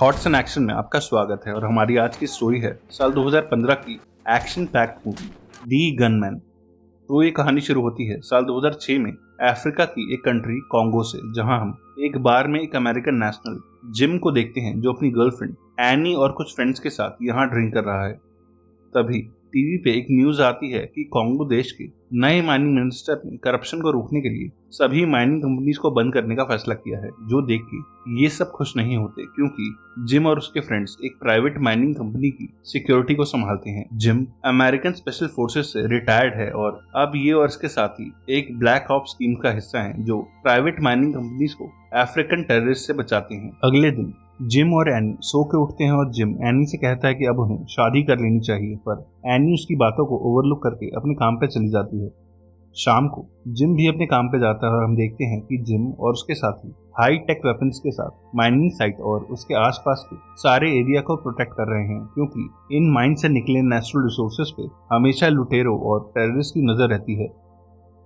Thoughts and action में आपका स्वागत है और हमारी आज की स्टोरी है साल 2015 की एक्शन पैक्ड मूवी दी गनमैन। तो ये कहानी शुरू होती है साल 2006 में अफ्रीका की एक कंट्री कॉन्गो से, जहां हम एक बार में एक अमेरिकन नेशनल जिम को देखते हैं जो अपनी गर्लफ्रेंड एनी और कुछ फ्रेंड्स के साथ यहाँ ड्रिंक कर रहा है। तभी टीवी पे एक न्यूज आती है कि कॉन्गो देश के नए माइनिंग मिनिस्टर ने करप्शन को रोकने के लिए सभी माइनिंग कंपनीज को बंद करने का फैसला किया है। जो देख के ये सब खुश नहीं होते, क्योंकि जिम और उसके फ्रेंड्स एक प्राइवेट माइनिंग कंपनी की सिक्योरिटी को संभालते हैं। जिम अमेरिकन स्पेशल फोर्सेस से रिटायर्ड है और अब ये और इसके साथी एक ब्लैक ऑप्स टीम का हिस्सा है जो प्राइवेट माइनिंग कंपनीज को अफ्रीकन टेररिस्ट से बचाते हैं। अगले दिन जिम और एनी सो के उठते हैं और जिम एनी से कहता है कि अब उन्हें शादी कर लेनी चाहिए, पर एनी उसकी बातों को ओवरलुक करके अपने काम पे चली जाती है। शाम को जिम भी अपने काम पे जाता है और हम देखते हैं कि जिम और उसके साथी हाई टेक वेपन्स के साथ माइनिंग साइट और उसके आसपास के सारे एरिया को प्रोटेक्ट कर रहे हैं, क्योंकि इन माइन से निकले नेचुरल रिसोर्सेज पे हमेशा लुटेरों और टेररिस्ट की नजर रहती है।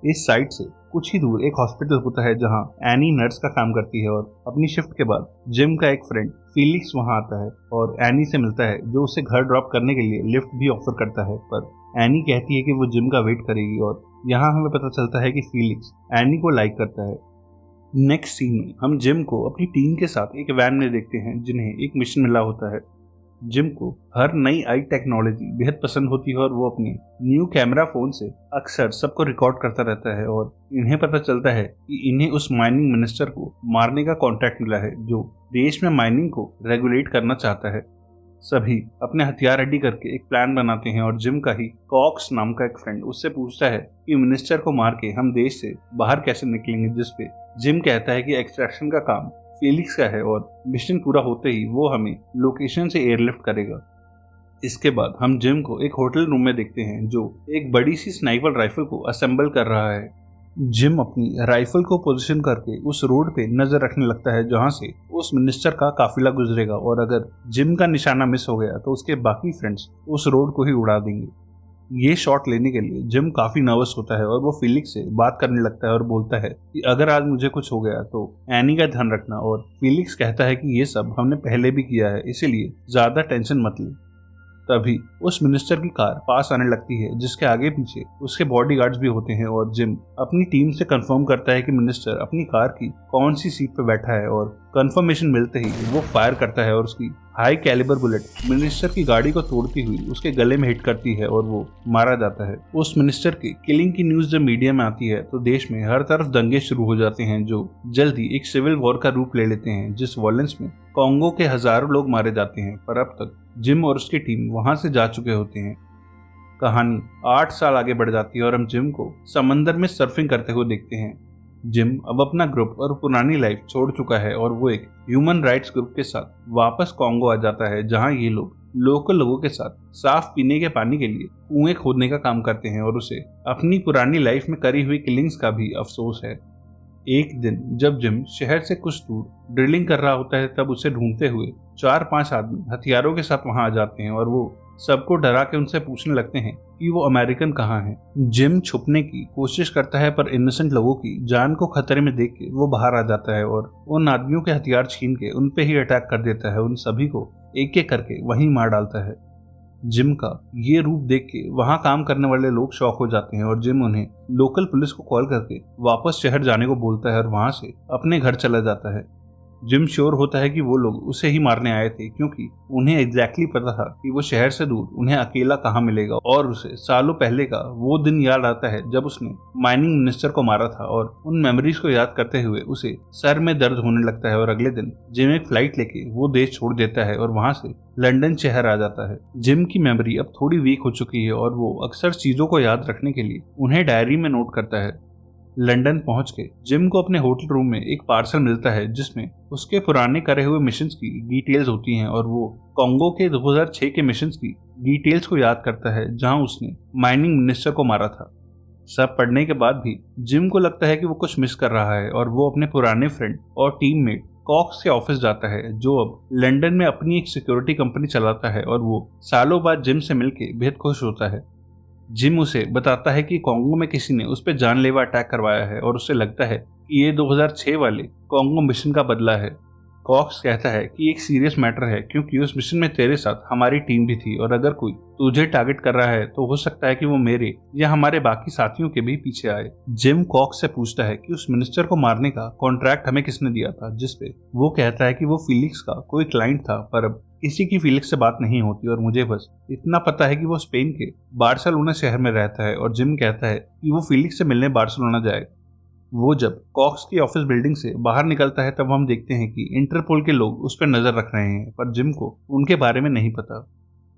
इस साइट से कुछ ही दूर एक हॉस्पिटल होता है जहां एनी नर्स का काम करती है और अपनी शिफ्ट के बाद जिम का एक फ्रेंड फीलिक्स वहां आता है और एनी से मिलता है, जो उसे घर ड्रॉप करने के लिए लिफ्ट भी ऑफर करता है। पर एनी कहती है कि वो जिम का वेट करेगी और यहाँ हमें पता चलता है कि फीलिक्स एनी को लाइक करता है। नेक्स्ट सीन में हम जिम को अपनी टीम के साथ एक वैन में देखते हैं जिन्हें एक मिशन मिला होता है। जिम को हर नई आई टेक्नोलॉजी बेहद पसंद होती है और वो अपने न्यू कैमरा फोन से अक्सर सबको रिकॉर्ड करता रहता है और इन्हें पता चलता है कि इन्हें उस माइनिंग मिनिस्टर को मारने का कॉन्ट्रैक्ट मिला है जो देश में माइनिंग को रेगुलेट करना चाहता है। सभी अपने हथियार रेडी करके एक प्लान बनाते हैं और जिम का ही कॉक्स नाम का एक फ्रेंड उससे पूछता है कि मिनिस्टर को मार के हम देश से बाहर कैसे निकलेंगे, जिसपे जिम कहता है कि एक्सट्रैक्शन का काम फीलिक्स का है और मिशन पूरा होते ही वो हमें लोकेशन से एयरलिफ्ट करेगा। इसके बाद हम जिम को एक होटल रूम में देखते हैं जो एक बड़ी सी स्नाइपर राइफल को असेंबल कर रहा है। जिम अपनी राइफल को पोजीशन करके उस रोड पे नजर रखने लगता है जहां से उस मिनिस्टर का काफिला गुजरेगा, और अगर जिम का निशाना मिस हो गया तो उसके बाकी फ्रेंड्स उस रोड को ही उड़ा देंगे। ये शॉट लेने के लिए जिम काफी नर्वस होता है और वो फीलिक्स से बात करने लगता है और बोलता है कि अगर आज मुझे कुछ हो गया तो एनी का ध्यान रखना, और फीलिक्स कहता है कि ये सब हमने पहले भी किया है, इसीलिए ज्यादा टेंशन मत ले। तभी उस मिनिस्टर की कार पास आने लगती है जिसके आगे पीछे उसके बॉडीगार्ड्स भी होते हैं और जिम अपनी टीम से कंफर्म करता है कि मिनिस्टर अपनी कार की कौन सी सीट पर बैठा है, और कंफर्मेशन मिलते ही वो फायर करता है और उसकी हाई कैलिबर बुलेट मिनिस्टर की गाड़ी को तोड़ती हुई उसके गले में हिट करती है और वो मारा जाता है। उस मिनिस्टर की किलिंग की न्यूज जब मीडिया में आती है तो देश में हर तरफ दंगे शुरू हो जाते हैं जो जल्दी एक सिविल वॉर का रूप ले लेते हैं, जिस वॉयलेंस में कॉन्गो के हजारों लोग मारे जाते हैं। पर अब तक जिम और उसकी टीम वहां से जा चुके होते हैं। कहानी 8 साल आगे बढ़ जाती है और हम जिम को समंदर में सर्फिंग करते हुए देखते हैं। जिम अब अपना ग्रुप और पुरानी लाइफ छोड़ चुका है और वो एक ह्यूमन राइट्स ग्रुप के साथ वापस कॉन्गो आ जाता है, जहां ये लोग लोकल लोगों के साथ साफ पीने के पानी के लिए कुएं खोदने का काम करते हैं और उसे अपनी पुरानी लाइफ में करी हुई किलिंग्स का भी अफसोस है। एक दिन जब जिम शहर से कुछ दूर ड्रिलिंग कर रहा होता है, तब उसे ढूंढते हुए 4-5 आदमी हथियारों के साथ वहां आ जाते हैं और वो सबको डरा के उनसे पूछने लगते हैं कि वो अमेरिकन कहाँ हैं। जिम छुपने की कोशिश करता है पर इनोसेंट लोगों की जान को खतरे में देख के वो बाहर आ जाता है और उन आदमियों के हथियार छीन के उन पे ही अटैक कर देता है। उन सभी को एक एक करके वहीं मार डालता है। जिम का ये रूप देख के वहां काम करने वाले लोग शॉक हो जाते हैं और जिम उन्हें लोकल पुलिस को कॉल करके वापस शहर जाने को बोलता है और वहां से अपने घर चला जाता है। जिम श्योर होता है कि वो लोग उसे ही मारने आए थे, क्योंकि उन्हें एग्जैक्टली पता था कि वो शहर से दूर उन्हें अकेला कहाँ मिलेगा, और उसे सालों पहले का वो दिन याद आता है जब उसने माइनिंग मिनिस्टर को मारा था। और उन मेमोरीज को याद करते हुए उसे सर में दर्द होने लगता है और अगले दिन जिम एक फ्लाइट लेके वो देश छोड़ देता है और वहां से लंदन शहर आ जाता है। जिम की मेमोरी अब थोड़ी वीक हो चुकी है और वो अक्सर चीजों को याद रखने के लिए उन्हें डायरी में नोट करता है। लंदन पहुंच के जिम को अपने होटल रूम में एक पार्सल मिलता है जिसमें उसके पुराने करे हुए मिशंस की डिटेल्स होती हैं और वो कॉन्गो के 2006 के मिशंस की डिटेल्स को याद करता है जहां उसने माइनिंग मिनिस्टर को मारा था। सब पढ़ने के बाद भी जिम को लगता है कि वो कुछ मिस कर रहा है और वो अपने पुराने फ्रेंड और टीममेट कॉक्स के ऑफिस जाता है, जो अब लंदन में अपनी एक सिक्योरिटी कंपनी चलाता है, और वो सालों बाद जिम से मिलके बेहद खुश होता है। जिम उसे बताता है कि कॉन्गो में किसी ने उस पर जानलेवा अटैक करवाया है और उसे लगता है कि ये 2006 वाले कॉन्गो मिशन का बदला है। कॉक्स कहता है कि एक सीरियस मैटर है क्योंकि उस मिशन में तेरे साथ हमारी टीम भी थी और अगर कोई तुझे टारगेट कर रहा है तो हो सकता है कि वो मेरे या हमारे बाकी साथियों के भी पीछे आए। जिम कॉक्स से पूछता है कि उस मिनिस्टर को मारने का कॉन्ट्रैक्ट हमें किसने दिया था, जिसपे वो कहता है कि वो फीलिक्स का कोई क्लाइंट था, पर अब किसी की फीलिक्स से बात नहीं होती और मुझे बस इतना पता है कि वो स्पेन के बार्सिलोना शहर में रहता है। और जिम कहता है कि वो फीलिक्स से मिलने बार्सिलोना जाएगा। वो जब कॉक्स की ऑफिस बिल्डिंग से बाहर निकलता है तब हम देखते हैं कि इंटरपोल के लोग उस पर नजर रख रहे हैं, पर जिम को उनके बारे में नहीं पता।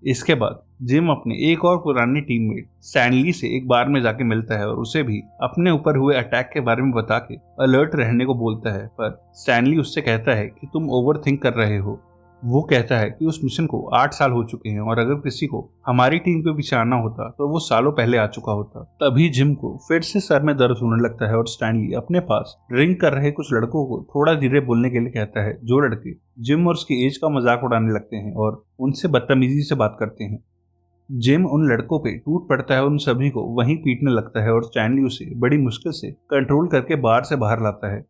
इसके बाद जिम अपने एक और पुराने टीममेट स्टैनली से एक बार में जाके मिलता है और उसे भी अपने ऊपर हुए अटैक के बारे में बता के अलर्ट रहने को बोलता है, पर स्टैनली उससे कहता है कि तुम ओवर थिंक कर रहे हो। वो कहता है कि उस मिशन को 8 साल हो चुके हैं और अगर किसी को हमारी टीम के पीछे आना होता तो वो सालों पहले आ चुका होता। तभी जिम को फिर से सर में दर्द होने लगता है और स्टैनली अपने पास ड्रिंक कर रहे कुछ लड़कों को थोड़ा धीरे बोलने के लिए कहता है, जो लड़के जिम और उसकी एज का मजाक उड़ाने लगते हैं और उनसे बदतमीजी से बात करते हैं। जिम उन लड़कों पे टूट पड़ता है और उन सभी को वहीं पीटने लगता है और स्टैनली उसे बड़ी मुश्किल से कंट्रोल करके बार से बाहर लाता है।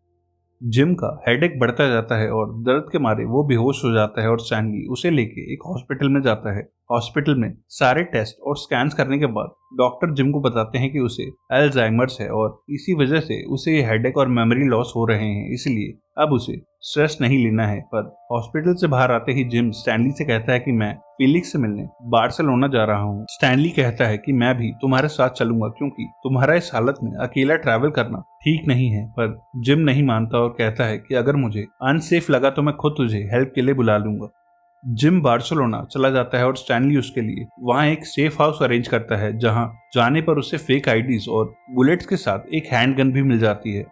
जिम का हेडेक बढ़ता जाता है और दर्द के मारे वो बेहोश हो जाता है और स्टैनली उसे लेके एक हॉस्पिटल में जाता है। हॉस्पिटल में सारे टेस्ट और स्कैन्स करने के बाद डॉक्टर जिम को बताते हैं कि उसे अल्जाइमर्स है और इसी वजह से उसे ये हेडेक और मेमोरी लॉस हो रहे हैं, इसलिए अब उसे स्ट्रेस नहीं लेना है। पर हॉस्पिटल से बाहर आते ही जिम स्टैनली से कहता है कि मैं फीलिक्स से मिलने बार्सिलोना जा रहा हूँ। स्टैनली कहता है कि मैं भी तुम्हारे साथ चलूंगा क्योंकि तुम्हारा इस हालत में अकेला ट्रैवल करना ठीक नहीं है। पर जिम नहीं मानता और कहता है कि अगर मुझे अनसेफ लगा तो मैं खुद तुझे हेल्प के लिए बुला लूंगा। जिम बार्सिलोना चला जाता है और स्टैनली उसके लिए वहां एक सेफ हाउस अरेंज करता है, जहां जाने पर उसे फेक आईडीज और बुलेट्स के साथ एक हैंडगन भी मिल जाती है।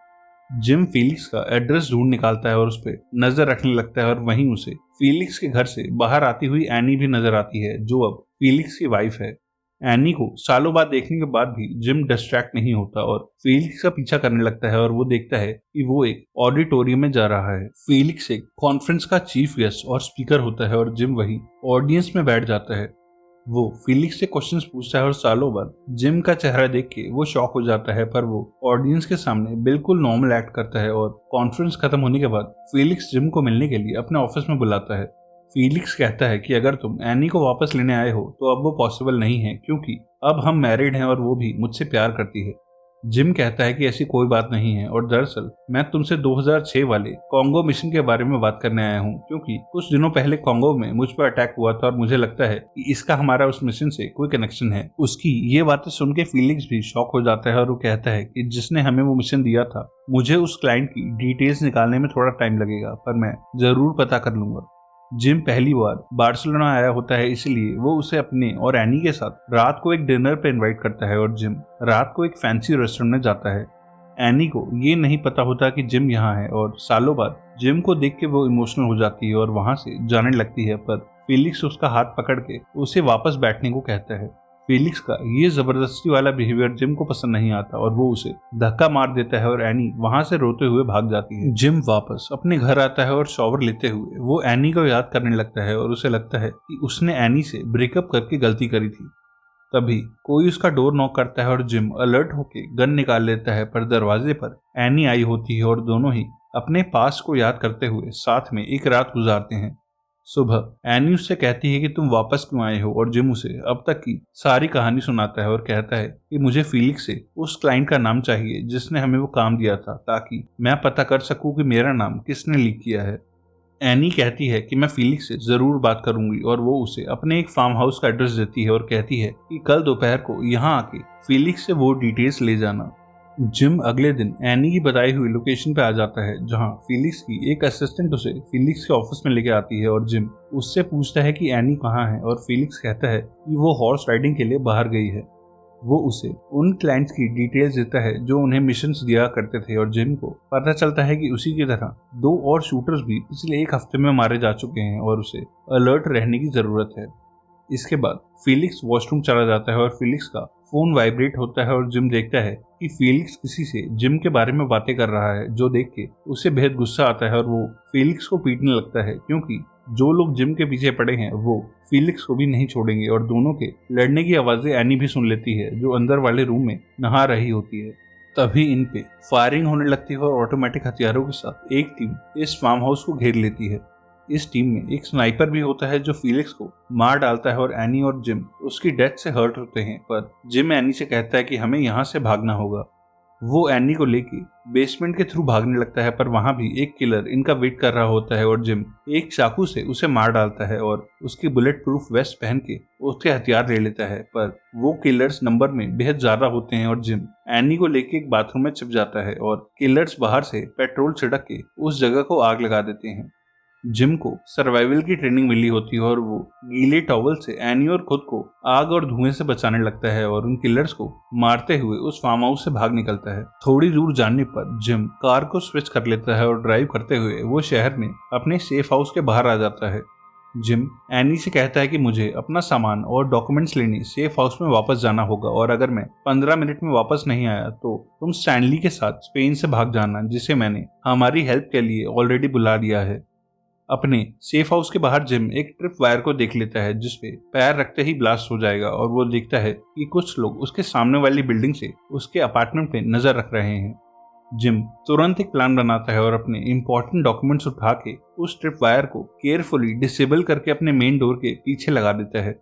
जिम फीलिक्स का एड्रेस ढूंढ निकालता है और उस पर नजर रखने लगता है और वहीं उसे फीलिक्स के घर से बाहर आती हुई एनी भी नजर आती है, जो अब फीलिक्स की वाइफ है। एनी को सालों बाद देखने के बाद भी जिम डिस्ट्रैक्ट नहीं होता और फीलिक्स का पीछा करने लगता है और वो देखता है कि वो एक ऑडिटोरियम में जा रहा है। फीलिक्स एक कॉन्फ्रेंस का चीफ गेस्ट और स्पीकर होता है और जिम वही ऑडियंस में बैठ जाता है। वो फीलिक्स से क्वेश्चंस पूछता है और सालों बाद जिम का चेहरा देख के वो शॉक हो जाता है, पर वो ऑडियंस के सामने बिल्कुल नॉर्मल एक्ट करता है। और कॉन्फ्रेंस खत्म होने के बाद फीलिक्स जिम को मिलने के लिए अपने ऑफिस में बुलाता है। फीलिक्स कहता है कि अगर तुम एनी को वापस लेने आए हो तो अब वो पॉसिबल नहीं है क्योंकि अब हम मैरिड हैं और वो भी मुझसे प्यार करती है। जिम कहता है कि ऐसी कोई बात नहीं है और दरअसल मैं तुमसे 2006 वाले कॉन्गो मिशन के बारे में बात करने आया हूँ क्योंकि कुछ दिनों पहले कॉन्गो में मुझ पर अटैक हुआ था और मुझे लगता है कि इसका हमारा उस मिशन से कोई कनेक्शन है। उसकी ये बातें सुन के फीलिक्स भी शॉक हो जाता है और वो कहता है कि जिसने हमें वो मिशन दिया था, मुझे उस क्लाइंट की डिटेल्स निकालने में थोड़ा टाइम लगेगा पर मैं जरूर पता कर लूंगा। जिम पहली बार बार्सिलोना आया होता है, इसलिए वो उसे अपने और एनी के साथ रात को एक डिनर पे इनवाइट करता है और जिम रात को एक फैंसी रेस्टोरेंट में जाता है। एनी को ये नहीं पता होता कि जिम यहाँ है और सालों बाद जिम को देख के वो इमोशनल हो जाती है और वहां से जाने लगती है, पर फीलिक्स उसका हाथ पकड़ के उसे वापस बैठने को कहता है। फीलिक्स का ये जबरदस्ती वाला बिहेवियर जिम को पसंद नहीं आता और वो उसे धक्का मार देता है और एनी वहां से रोते हुए भाग जाती है। जिम वापस अपने घर आता है और शॉवर लेते हुए वो एनी को याद करने लगता है और उसे लगता है कि उसने एनी से ब्रेकअप करके गलती करी थी। तभी कोई उसका डोर नॉक करता है और जिम अलर्ट होके गन निकाल लेता है, पर दरवाजे पर एनी आई होती है और दोनों ही अपने पास को याद करते हुए साथ में एक रात गुजारते हैं। सुबह एनी उससे कहती है कि तुम वापस क्यों आए हो और जिम उसे अब तक की सारी कहानी सुनाता है और कहता है कि मुझे फीलिक्स से उस क्लाइंट का नाम चाहिए जिसने हमें वो काम दिया था, ताकि मैं पता कर सकूं कि मेरा नाम किसने लीक किया है। एनी कहती है कि मैं फीलिक्स से जरूर बात करूंगी और वो उसे अपने एक फार्म हाउस का एड्रेस देती है और कहती है कि कल दोपहर को यहाँ आके फीलिक्स से वो डिटेल्स ले जाना। जिम अगले दिन एनी की बताई हुई लोकेशन पे आ जाता है, जहां फीलिक्स की एक असिस्टेंट उसे फीलिक्स के ऑफिस में लेके आती है और जिम उससे पूछता है कि एनी कहाँ है और फीलिक्स कहता है कि वो हॉर्स राइडिंग के लिए बाहर गई है। वो उसे उन क्लाइंट्स की डिटेल्स देता है जो उन्हें मिशंस दिया करते थे और जिम को पता चलता है कि उसी की तरह 2 और शूटर्स भी पिछले 1 हफ्ते में मारे जा चुके हैं और उसे अलर्ट रहने की जरूरत है। इसके बाद फीलिक्स वॉशरूम चला जाता है और फीलिक्स का फोन वाइब्रेट होता है और जिम देखता है कि फीलिक्स किसी से जिम के बारे में बातें कर रहा है, जो देख के उसे बेहद गुस्सा आता है और वो फीलिक्स को पीटने लगता है क्योंकि जो लोग जिम के पीछे पड़े हैं वो फीलिक्स को भी नहीं छोड़ेंगे। और दोनों के लड़ने की आवाजें एनी भी सुन लेती है, जो अंदर वाले रूम में नहा रही होती है। तभी इन पे फायरिंग होने लगती है और ऑटोमेटिक हथियारों के साथ एक टीम इस फार्म हाउस को घेर लेती है। इस टीम में एक स्नाइपर भी होता है जो फीलिक्स को मार डालता है और एनी और जिम उसकी डेथ से हर्ट होते हैं, पर जिम एनी से कहता है कि हमें यहाँ से भागना होगा। वो एनी को लेके बेसमेंट के थ्रू भागने लगता है, पर वहां भी एक किलर इनका वेट कर रहा होता है और जिम एक चाकू से उसे मार डालता है और उसकी बुलेट प्रूफ वेस्ट पहन के उसके हथियार ले लेता है। पर वो किलर्स नंबर में बेहद ज्यादा होते हैं और जिम एनी को लेके एक बाथरूम में छिप जाता है और किलर्स बाहर से पेट्रोल छिड़क के उस जगह को आग लगा देते हैं। जिम को सर्वाइवल की ट्रेनिंग मिली होती है और वो गीले टॉवल से एनी और खुद को आग और धुएं से बचाने लगता है और उन किलर्स को मारते हुए उस फार्म हाउस से भाग निकलता है। थोड़ी दूर जाने पर जिम कार को स्विच कर लेता है और ड्राइव करते हुए वो शहर में अपने सेफ हाउस के बाहर आ जाता है। जिम एनी से कहता है कि मुझे अपना सामान और डॉक्यूमेंट्स लेने सेफ हाउस में वापस जाना होगा और अगर मैं 15 मिनट में वापस नहीं आया तो तुम स्टैनली के साथ स्पेन से भाग जाना, जिसे मैंने हमारी हेल्प के लिए ऑलरेडी बुला लिया है। अपने सेफ हाउस के बाहर जिम एक ट्रिप वायर को देख लेता है जिसपे पैर रखते ही ब्लास्ट हो जाएगा और वो देखता है कि कुछ लोग उसके सामने वाली बिल्डिंग से उसके अपार्टमेंट पे नजर रख रहे हैं। जिम तुरंत एक प्लान बनाता है और अपने इंपॉर्टेंट डॉक्यूमेंट्स उठा के उस ट्रिप वायर को केयरफुली डिसेबल करके अपने मेन डोर के पीछे लगा देता है।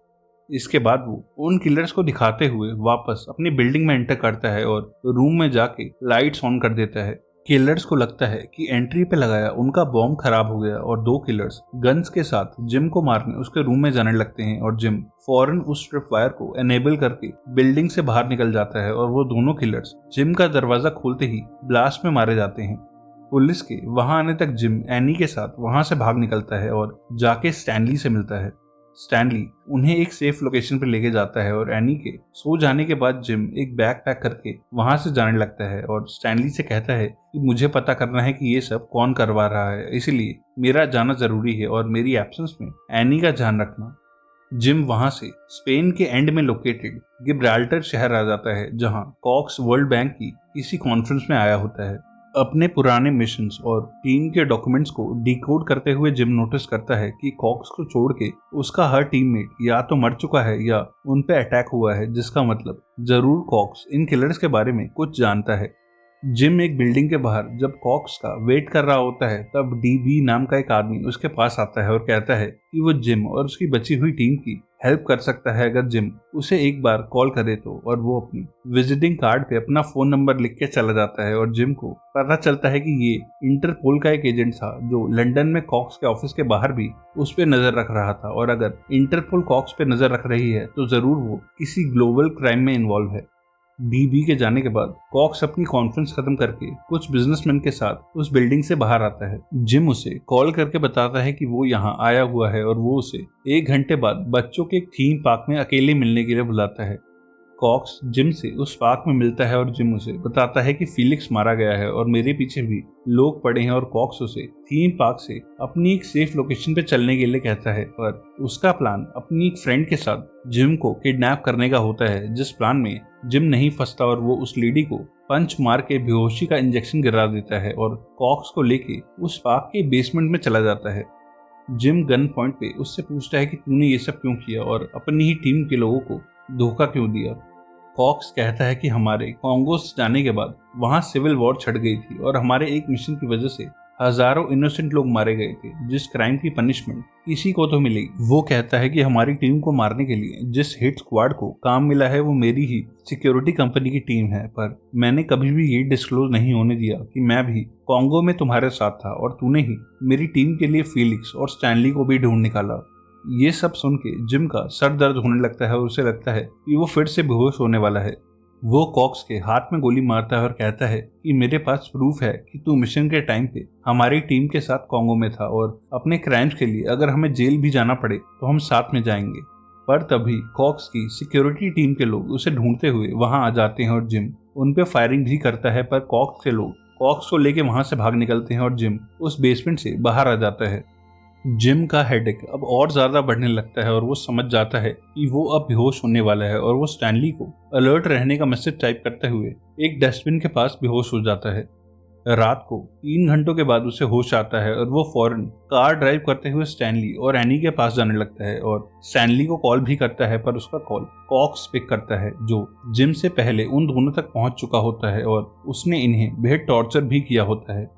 इसके बाद वो उन किलर्स को दिखाते हुए वापस अपनी बिल्डिंग में एंटर करता है और रूम में जाके लाइट्स ऑन कर देता है। किलर्स को लगता है कि एंट्री पे लगाया उनका बॉम्ब खराब हो गया और दो किलर्स गन्स के साथ जिम को मारने उसके रूम में जाने लगते हैं और जिम फौरन उस ट्रिप वायर को एनेबल करके बिल्डिंग से बाहर निकल जाता है और वो दोनों किलर्स जिम का दरवाजा खोलते ही ब्लास्ट में मारे जाते हैं। पुलिस के वहां आने तक जिम एनी के साथ वहां से भाग निकलता है और जाके स्टैनली से मिलता है। स्टैनली उन्हें एक सेफ लोकेशन पर लेके जाता है और एनी के सो जाने के बाद जिम एक बैग पैक करके वहां से जाने लगता है और स्टैनली से कहता है कि मुझे पता करना है कि ये सब कौन करवा रहा है, इसलिए मेरा जाना जरूरी है और मेरी एब्सेंस में एनी का ध्यान रखना। जिम वहां से स्पेन के एंड में लोकेटेड गिब्राल्टर शहर आ जाता है जहां कॉक्स वर्ल्ड बैंक की किसी कॉन्फ्रेंस में आया होता है। अपने पुराने मिशंस और टीम के डॉक्यूमेंट्स को डिकोड करते हुए जिम नोटिस करता है कि कॉक्स को छोड़ के उसका हर टीममेट या तो मर चुका है या उन पे अटैक हुआ है, जिसका मतलब जरूर कॉक्स इन किलर्स के बारे में कुछ जानता है। जिम एक बिल्डिंग के बाहर जब कॉक्स का वेट कर रहा होता है तब डीबी नाम का एक आदमी उसके पास आता है और कहता है कि वो जिम और उसकी बची हुई टीम की हेल्प कर सकता है अगर जिम उसे एक बार कॉल करे तो। और वो अपनी विजिटिंग कार्ड पे अपना फोन नंबर लिख के चला जाता है और जिम को पता चलता है कि ये इंटरपोल का एक एजेंट था जो लंदन में कॉक्स के ऑफिस के बाहर भी उस पे नजर रख रहा था और अगर इंटरपोल कॉक्स पे नजर रख रही है तो जरूर वो किसी ग्लोबल क्राइम में इन्वॉल्व है। डीबी के जाने के बाद कॉक्स अपनी कॉन्फ्रेंस खत्म करके कुछ बिजनेसमैन के साथ उस बिल्डिंग से बाहर आता है। जिम उसे कॉल करके बताता है कि वो यहाँ आया हुआ है और वो उसे 1 घंटे बाद बच्चों के एक थीम पार्क में अकेले मिलने के लिए बुलाता है। कॉक्स जिम से उस पार्क में मिलता है और जिम उसे बताता है कि फीलिक्स मारा गया है और मेरे पीछे भी लोग पड़े हैं और कॉक्स उसे थीम पार्क से अपनी एक सेफ लोकेशन पे चलने के लिए कहता है। पर उसका प्लान अपनी एक फ्रेंड के साथ जिम को किडनैप करने का होता है, जिस प्लान में जिम नहीं फंसता और वो उस लेडी को पंच मार के बेहोशी का इंजेक्शन गिरा देता है और कॉक्स को लेके उस पार्क के बेसमेंट में चला जाता है। जिम गन पॉइंट पे उससे पूछता है कि तूने ये सब क्यों किया और अपनी ही टीम के लोगों को धोखा क्यों दिया। कॉक्स कहता है कि हमारे कॉन्गो जाने के बाद वहां सिविल वॉर छिड़ गई थी और हमारे एक मिशन की वजह से हजारों इनोसेंट लोग मारे गए थे, जिस क्राइम की पनिशमेंट किसी को तो मिलेगी। वो कहता है कि हमारी टीम को मारने के लिए जिस हिट स्क्वाड को काम मिला है वो मेरी ही सिक्योरिटी कंपनी की टीम है, पर मैंने कभी भी ये डिस्क्लोज नहीं होने दिया कि मैं भी कॉन्गो में तुम्हारे साथ था और तूने ही मेरी टीम के लिए फीलिक्स और स्टैनली को भी ढूंढ निकाला। ये सब सुन के जिम का सर दर्द होने लगता है और उसे लगता है कि वो फिर से बेहोश होने वाला है। वो कॉक्स के हाथ में गोली मारता है और कहता है कि मेरे पास प्रूफ है कि तू मिशन के टाइम पे हमारी टीम के साथ कॉन्गो में था और अपने क्राइम्स के लिए अगर हमें जेल भी जाना पड़े तो हम साथ में जाएंगे। पर तभी कॉक्स की सिक्योरिटी टीम के लोग उसे ढूंढते हुए वहां आ जाते हैं और जिम उन पे फायरिंग भी करता है, पर कॉक्स के लोग कॉक्स को लेके वहां से भाग निकलते हैं और जिम उस बेसमेंट से बाहर आ जाता है। जिम का हेडेक अब और ज्यादा बढ़ने लगता है और वो समझ जाता है कि वो अब बेहोश होने वाला है और वो स्टैनली को अलर्ट रहने का मैसेज टाइप करते हुए एक डस्टबिन के पास बेहोश हो जाता है। रात को 3 घंटों के बाद उसे होश आता है और वो फौरन कार ड्राइव करते हुए स्टैनली और एनी के पास जाने लगता है और स्टैनली को कॉल भी करता है, पर उसका कॉल कॉक्स पिक करता है जो जिम से पहले उन दोनों तक पहुंच चुका होता है और उसने इन्हें बेहद टॉर्चर भी किया होता है।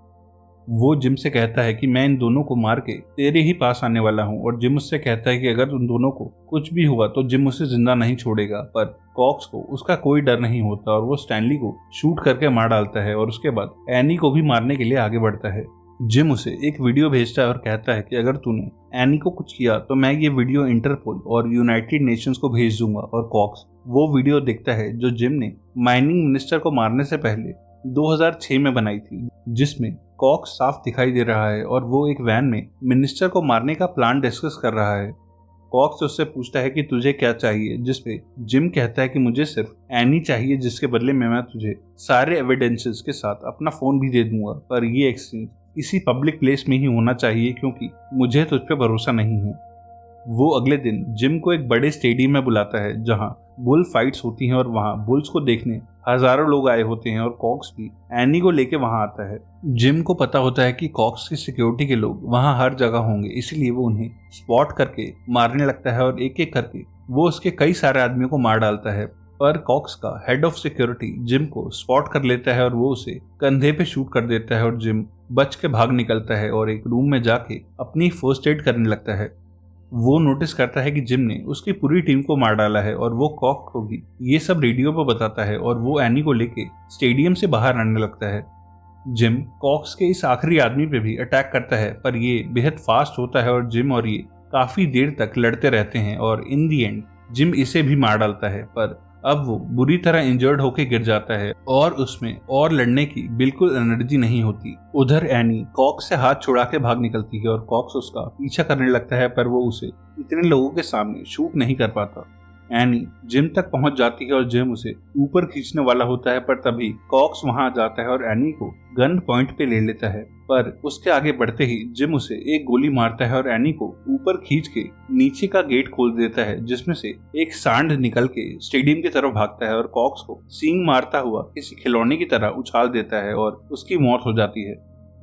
वो जिम से कहता है कि मैं इन दोनों को मार के तेरे ही पास आने वाला हूँ और जिम उससे कहता है कि अगर उन दोनों को कुछ भी हुआ तो जिम उसे जिंदा नहीं छोड़ेगा, पर कॉक्स को उसका कोई डर नहीं होता और वो स्टैनली को शूट करके मार डालता है और उसके बाद एनी को भी मारने के लिए आगे बढ़ता है। जिम उसे एक वीडियो भेजता है और कहता है कि अगर तूने एनी को कुछ किया तो मैं ये वीडियो इंटरपोल और यूनाइटेड नेशंस को भेज दूंगा, और कॉक्स वो वीडियो देखता है जो जिम ने माइनिंग मिनिस्टर को मारने से पहले 2006 में बनाई थी, जिसमें कॉक्स साफ दिखाई दे रहा है और वो एक वैन में मिनिस्टर को मारने का प्लान डिस्कस कर रहा है। कॉक्स उससे पूछता है कि तुझे क्या चाहिए, जिसपे जिम कहता है कि मुझे सिर्फ एनी चाहिए, जिसके बदले में मैं तुझे सारे एविडेंसेस के साथ अपना फोन भी दे दूंगा, पर ये एक्सचेंज किसी पब्लिक प्लेस में ही होना चाहिए क्योंकि मुझे तुझ पे भरोसा नहीं है। वो अगले दिन जिम को एक बड़े स्टेडियम में बुलाता है जहां बुल फाइट्स होती हैं और वहां बुल्स को देखने हजारों लोग आए होते हैं और कॉक्स भी एनी को लेके वहां आता है। जिम को पता होता है कि कॉक्स की सिक्योरिटी के लोग वहां हर जगह होंगे, इसलिए वो उन्हें स्पॉट करके मारने लगता है और एक एक करके वो उसके कई सारे आदमियों को मार डालता है। पर कॉक्स का हेड ऑफ सिक्योरिटी जिम को स्पॉट कर लेता है और वो उसे कंधे पे शूट कर देता है और जिम बच के भाग निकलता है और एक रूम में जाके अपनी फर्स्ट एड करने लगता है। वो नोटिस करता है कि जिम ने उसकी पूरी टीम को मार डाला है और वो कॉक को भी ये सब रेडियो पर बताता है और वो एनी को लेके स्टेडियम से बाहर आने लगता है। जिम कॉक्स के इस आखिरी आदमी पे भी अटैक करता है, पर ये बेहद फास्ट होता है और जिम और ये काफी देर तक लड़ते रहते हैं और इन दी एंड जिम इसे भी मार डालता है, पर अब वो बुरी तरह इंजर्ड होके गिर जाता है और उसमें और लड़ने की बिल्कुल एनर्जी नहीं होती। उधर एनी कॉक्स से हाथ छुड़ा के भाग निकलती है और कॉक्स उसका पीछा करने लगता है, पर वो उसे इतने लोगों के सामने शूट नहीं कर पाता। एनी जिम तक पहुंच जाती है और जिम उसे ऊपर खींचने वाला होता है, पर तभी कॉक्स वहां जाता है और एनी को गन पॉइंट पे ले लेता है, पर उसके आगे बढ़ते ही जिम उसे एक गोली मारता है और एनी को ऊपर खींच के नीचे का गेट खोल देता है, जिसमें से एक सांड निकल के स्टेडियम की तरफ भागता है और कॉक्स को सींग मारता हुआ किसी खिलौने की तरह उछाल देता है और उसकी मौत हो जाती है।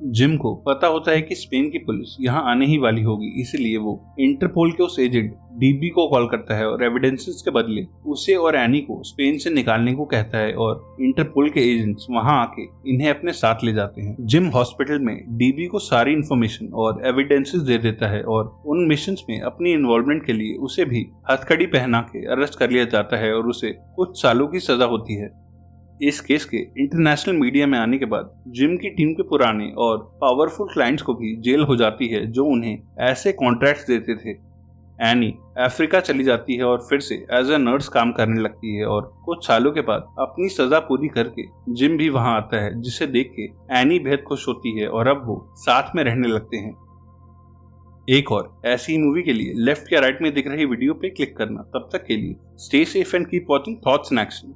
जिम को पता होता है कि स्पेन की पुलिस यहाँ आने ही वाली होगी, इसलिए वो इंटरपोल के उस एजेंट डीबी को कॉल करता है और एविडेंसेस के बदले उसे और एनी को स्पेन से निकालने को कहता है और इंटरपोल के एजेंट्स वहां आके इन्हें अपने साथ ले जाते हैं। जिम हॉस्पिटल में डीबी को सारी इन्फॉर्मेशन और एविडेंसेस दे देता है और उन मिशंस में अपनी इन्वॉल्वमेंट के लिए उसे भी हथकड़ी पहना के अरेस्ट कर लिया जाता है और उसे कुछ सालों की सजा होती है। इस केस के इंटरनेशनल मीडिया में आने के बाद जिम की टीम के पुराने और पावरफुल क्लाइंट्स को भी जेल हो जाती है जो उन्हें ऐसे कॉन्ट्रैक्ट्स देते थे। एनी अफ्रीका चली जाती है और फिर से एज ए नर्स काम करने लगती है और कुछ सालों के बाद अपनी सजा पूरी करके जिम भी वहां आता है, जिसे देख के एनी बेहद खुश होती है और अब वो साथ में रहने लगते हैं। एक और ऐसी मूवी के लिए लेफ्ट या राइट में दिख रही वीडियो पे क्लिक करना। तब तक के लिए stay safe and keep watching thoughts in action.